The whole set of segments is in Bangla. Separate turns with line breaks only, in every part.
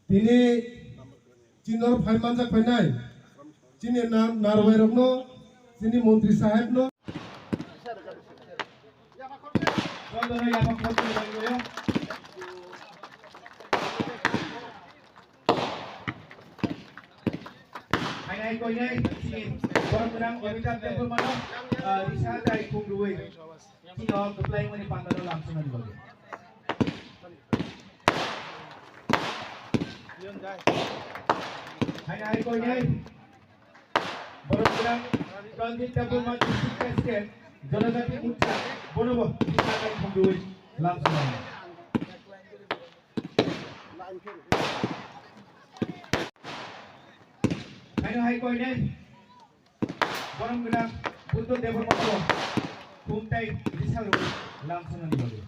তিনি চীনের ফাইমানজাক ফাইনাই চীনে নারওয়াই রকনো চীনি মন্ত্রী সাহেব no
Hai koi nei sini orang orang orang tempel mana risah dari kumruwe sini orang keplay mana pandang langsung ada bagi. Hai koi nei orang orang tempel mana risah जनजाति उच्चा बोलोबो risah dari kumruwe langsung ada. Hai koi nei orang bilang untuk dewan maklum kumtai risal langsung ada bagi.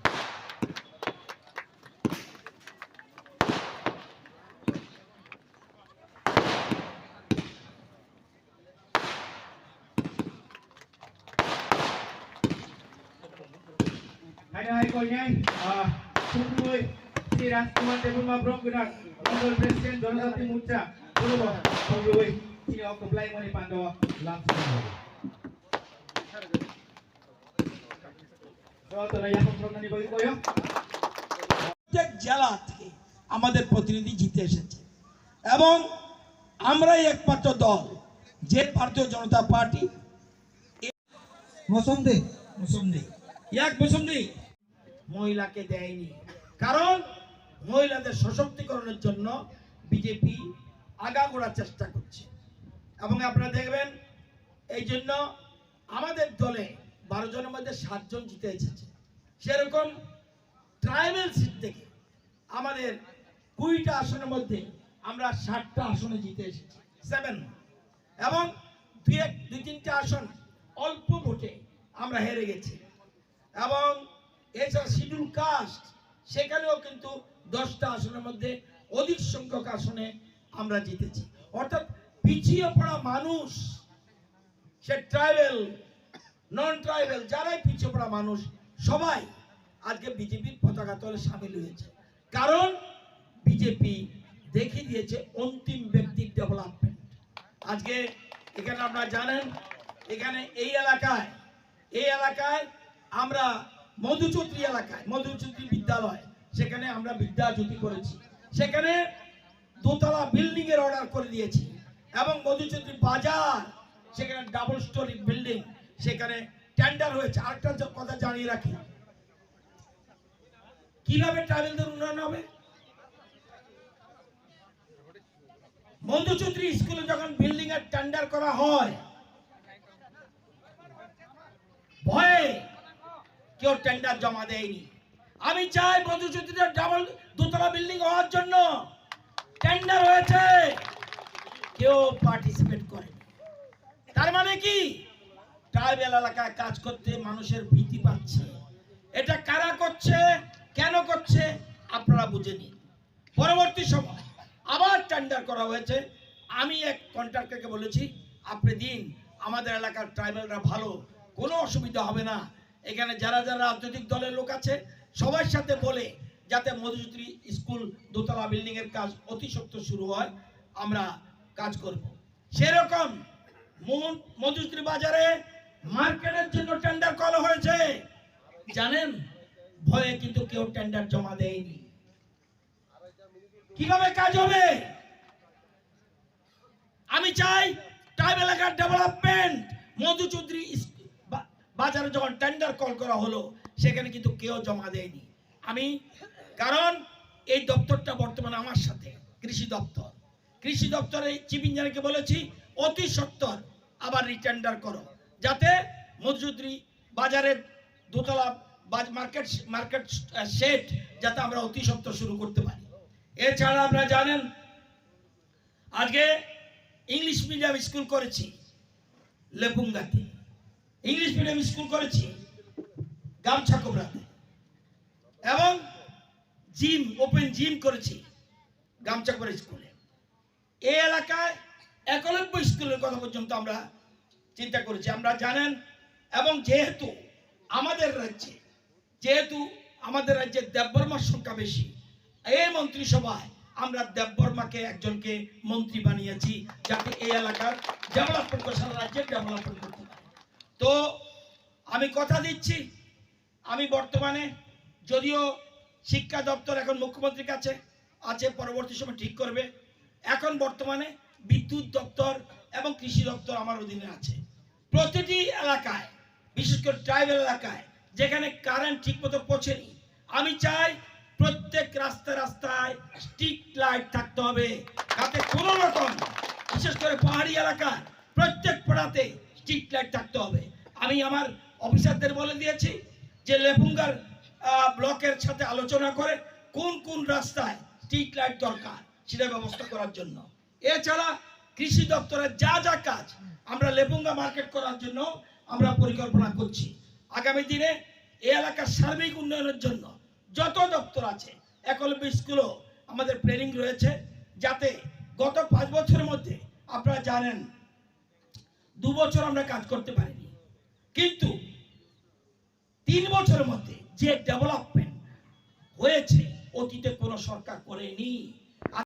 Hai koi nei kumruwe si Rajkumar dewan maklum bilang Honorable President Jonathan Mucha bolobo kumruwe sini orang keplay mana pandang langsung ada.
প্রত্যেক জেলা থেকে আমাদের প্রতিনিধি জিতে এসেছে এবং আমরাই একমাত্র দল যে ভারতীয় জনতা পার্টি মহিলাকে দেয়নি, কারণ মহিলাদের সশক্তিকরণের জন্য বিজেপি আগাগোড়া চেষ্টা করছে এবং আপনারা দেখবেন এই জন্য আমাদের দলে 12 জনের মধ্যে 7 জন জিতে এসেছে। সেরকম ট্রাইবাল সিট থেকে আমাদের 20টা আসনের মধ্যে আমরা 60টা আসনে জিতে এসেছি 7 এবং 2-3টা আসন অল্প ভোটে আমরা হেরে গেছি এবং এছাড়া শিডিউল কাস্ট সেখানেও কিন্তু 10টা আসনের মধ্যে অধিক সংখ্যক আসনে আমরা জিতেছি। অর্থাৎ পিছিয়ে পড়া মানুষ, সে ট্রাইবাল নন ট্রাইবাল যারাই পিছিয়ে পড়া মানুষ সবাই আজকে বিজেপির পতাকা তলে সামিল হয়েছে, কারণ বিজেপি দেখিয়ে দিয়েছে অন্তিম ব্যক্তির ডেভেলপমেন্ট। আজকে এখানে আপনারা জানেন এখানে এই এলাকায় আমরা মধুচৌধুরী এলাকায় মধুচৌধুরী বিদ্যালয় সেখানে আমরা বিদ্যাজ্যোতি করেছি, সেখানে 2তলা বিল্ডিং এর অর্ডার করে দিয়েছি এবং মধুচৌধুরী বাজার সেখানে ডাবল স্টোরি বিল্ডিং সেখানে টেন্ডার হয়েছে। আরেকটা কথা জানিয়ে রাখি, কিভাবে ট্রাইবেলদের উন্নয়ন হবে। মধুচৌধুরী স্কুলে যখন বিল্ডিং এর টেন্ডার করা হয় ভয়ে কেউ টেন্ডার জমা দেয়নি। আমি চাই মধুচৌধুরীর ডাবল 2তলা বিল্ডিং হওয়ার জন্য টেন্ডার হয়েছে, কেউ পার্টিসিপেট করেনি। তার মানে কি ট্রাইবাল এলাকায় কাজ করতে মানুষের ভীতি পাচ্ছে। এটা কারা করছে, কেন করছে আপনারা বুঝে নিন। পরবর্তী সময় আবার টেন্ডার করা হয়েছে। আমি এক কন্ট্রাক্টরকে বলেছি আপনি দিন, আমাদের এলাকার ট্রাইবালরা ভালো, কোনো অসুবিধা হবে না। এখানে যারা যারা রাজনৈতিক দলের লোক আছে সবার সাথে বলে যাতে মধুচৌধুরী স্কুল 2তলা বিল্ডিং এর কাজ অতি সত্বর শুরু হয়, আমরা কাজ করব। সেরকম মধুচৌধুরী বাজারে মার্কেটের জন্য টেন্ডার করা হয়েছে, জানেন ভয়ে কিন্তু কেউ টেন্ডার জমা দেয়নি। কিভাবে কাজ হবে? আমি চাই ট্রাইবাল এলাকার ডেভেলপমেন্ট। মধুচৌধুরী বাজারে যখন টেন্ডার কল করা হলো সেখানে কিন্তু কেউ জমা দেয়নি। কারণ এই দপ্তরটা বর্তমানে আমার সাথে কৃষি দপ্তরে চিফ ইঞ্জিনিয়ারকে বলেছি অতি সত্বর আবার রিটেন্ডার করো, যাতে মধুচৌধুরী বাজারের 2তলা মার্কেট শেড যাতে আমরা অতি সত্বর শুরু করতে পারি। এছাড়া আপনারা জানেন আজকে ইংলিশ মিডিয়াম স্কুল করেছি লেপুঙ্গাতে, ইংলিশ মিডিয়াম স্কুল করেছি গামছাকোবরাতে এবং জিম ওপেন জিম করেছি গামছাকোবরা স্কুলে। এই এলাকায় 91 স্কুলের কথা পর্যন্ত আমরা চিন্তা করেছি। আমরা জানেন এবং যেহেতু আমাদের রাজ্যে দেববর্মার সংখ্যা বেশি এই মন্ত্রিসভায় আমরা দেববর্মাকে একজনকে মন্ত্রী বানিয়েছি, যাতে এই এলাকার ডেভেলপমেন্ট করে, সারা রাজ্যের ডেভেলপমেন্ট করতে পারে। তো আমি কথা দিচ্ছি, আমি বর্তমানে, যদিও শিক্ষা দপ্তর এখন মুখ্যমন্ত্রীর কাছে আছে, পরবর্তী সময় ঠিক করবে, এখন বর্তমানে বিদ্যুৎ দপ্তর এবং কৃষি দপ্তর আমার অধীনে আছে। প্রতিটি এলাকায়, বিশেষ করে ট্রাইবাল এলাকায় যেখানে কারেন্ট ঠিকমতো পৌঁছেনি, আমি চাই প্রত্যেক রাস্তায় রাস্তায় স্ট্রিট লাইট থাকতে হবে, যাতে কোনো রকম, বিশেষ করে পাহাড়ি এলাকায় প্রত্যেক পাড়াতে স্ট্রিট লাইট থাকতে হবে। আমি আমার অফিসারদের বলে দিয়েছি যে লেপুঙ্গার ব্লকের সাথে আলোচনা করে কোন কোন রাস্তায় স্ট্রিট লাইট দরকার সেটা ব্যবস্থা করার জন্য। এছাড়া কৃষি দপ্তরের যা যা কাজ আমরা লেপুঙ্গা মার্কেট করার জন্য আমরা পরিকল্পনা করছি। আগামী দিনে এই এলাকার সার্বিক উন্নয়নের জন্য যত দপ্তর আছে, একলব্য স্কুলও আমাদের প্ল্যানিং রয়েছে, যাতে গত 5 বছরের মধ্যে আপনারা জানেন 2 বছর আমরা কাজ করতে পারিনি, কিন্তু 3 বছরের মধ্যে যে ডেভেলপমেন্ট হয়েছে অতীতে কোনো সরকার করেনি।